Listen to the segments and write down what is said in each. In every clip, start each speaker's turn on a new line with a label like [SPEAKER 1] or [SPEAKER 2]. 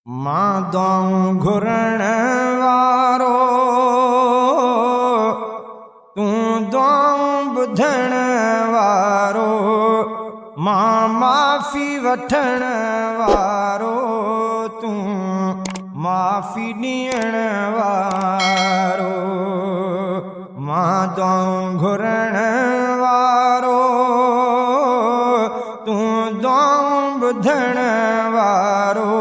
[SPEAKER 1] मां दुआऊं घुरण वारो तूं दुआऊं ॿुधण वारो, मां माफ़ी वठण वारो तूं माफ़ी ॾियण वारो। मां दुआऊं घुरण वारो तूं दुआऊं ॿुधण वारो,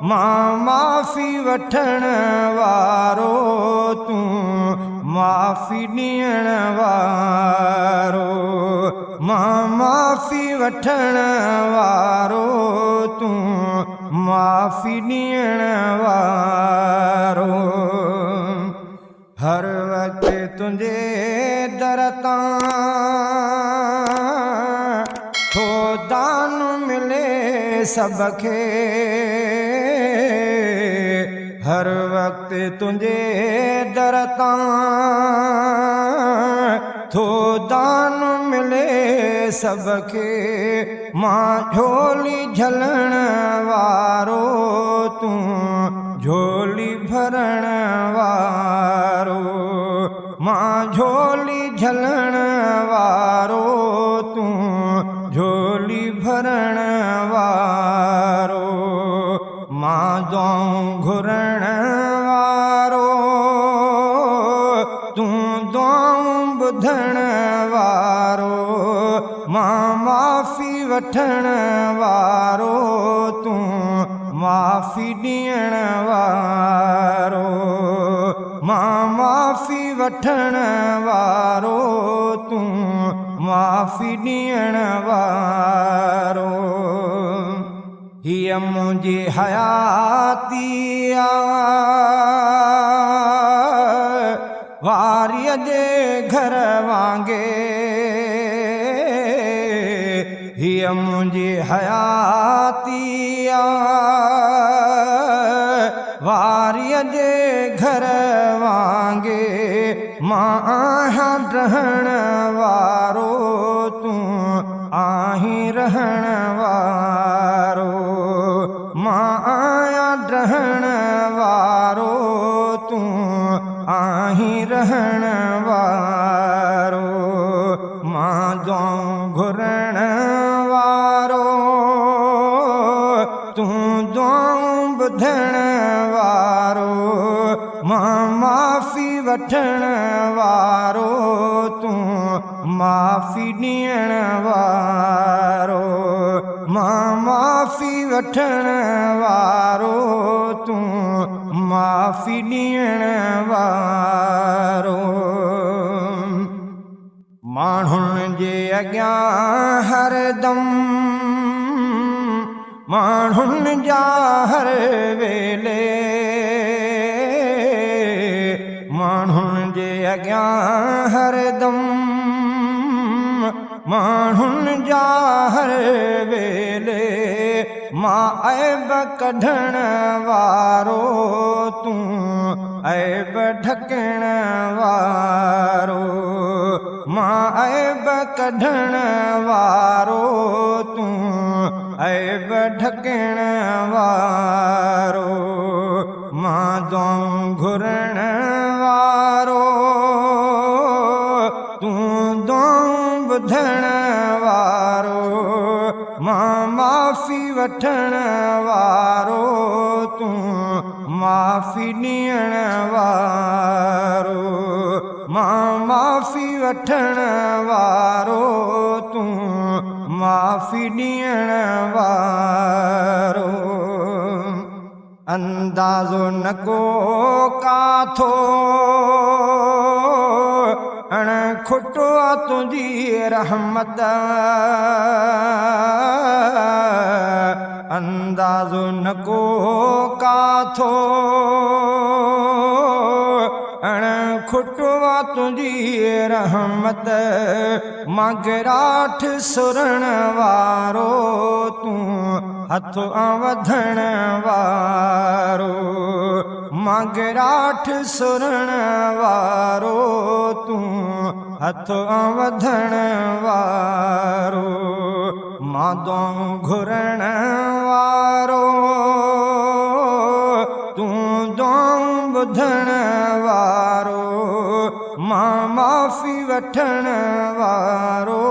[SPEAKER 1] मां माफ़ी वठण वारो तूं माफ़ी ॾियण वारो। मां माफ़ी वठण वारो तूं माफ़ी ॾियण वारो। हर वक़्तु तुंहिंजे दर तां थो दान मिले सभ खे, हर वक़्तु तुंहिंजे दर तां थो दान मिले सभ खे। मां झोली झलण वारो तूं झोली भरण वारो, मां झोली झलण वारो तूं झोली भरण वारो। मां दुआऊं घुरण वारो तूं दुआऊं ॿुधण वारो, मां माफ़ी वठण वारो तूं माफ़ी ॾियण वारो। मां माफ़ी वठण वारो तूं माफ़ी ॾियण वारो। हीअ मुंहिंजी हयाती वारीअ जे घर वांगे, हीअ मुंहिंजी हयाती वारीअ जे घर वांगे। मां आहियां रहण वारो तूं आहीं रहण वारो, मां आहियां रहण वारो तूं आहीं रहण वारो। मां दुआऊं घुरण वारो तूं दुआऊं ॿुधण वारो, मां माफ़ी वठण वारो तूं माफ़ी ॾियण वारो। मां माफ़ी वठण वारो तूं माफ़ी ॾियण वारो। माण्हुनि जे अॻियां हरदम माण्हुनि जा हर वेले, माण्हुनि जे अॻियां हरदम माण्हुनि जा हर वेले। मां ऐब कढण वारो तूं ऐब ढकण वारो, मां ऐब कढण वारो तूं ऐब ढकण वारो। मां दुआऊं घुरण वारो तूं दुआऊं ॿुधण वारो, मां माफ़ी वठण वारो तूं माफ़ी ॾियण वारो। मां माफ़ी वठण वारो तूं माफ़ी ॾियण वारो। अंदाज़ो न को काथो अण खुटो तुंहिंजी रहमत, अंदाज़ो न को काथो अण खुटो तुंहिंजी रहमत। मां गिराठ सुरण वारो तूं हथ वधण वारो, मां गिराठ सुरण वारो तूं हथ वधण वारो। मां दुआऊं घुरण वारो ॿुधण वारो, मां माफ़ी वठण वारो,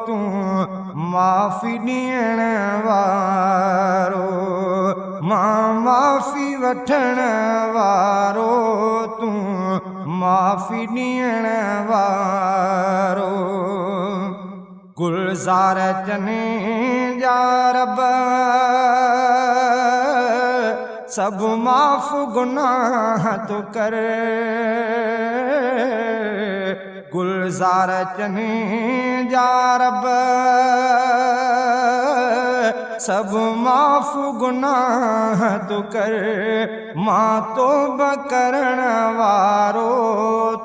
[SPEAKER 1] तूं माफ़ी ॾियण वारो, मां माफ़ी वठण वारो, तूं माफ़ी ॾियण वारो। गुलज़ार चने जा रब सब माफ़ गुनाह तो कर, गुलज़ार चने जा रब सब माफ़ गुनाह तो कर, मां तौबा करण वारो,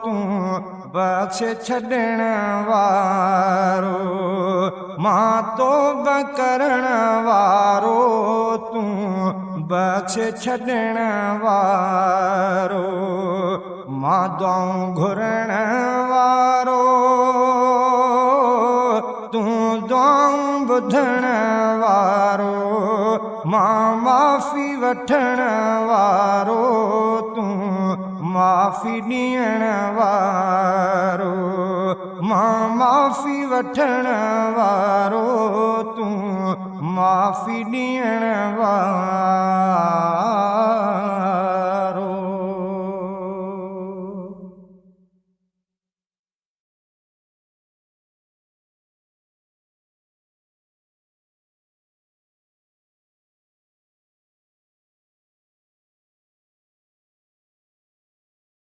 [SPEAKER 1] तूं बख्श छॾण वारो, मां तौबा करण वारो, तूं बख्श छॾण वारो, मां दुआऊं घुरण वारो, तूं दुआऊं ॿुधण वारो, मां माफ़ी वठण वारो, तूं माफ़ी ॾियण वारो, मां माफ़ी वठण वारो, तूं माफ़ी ॾियण वारो।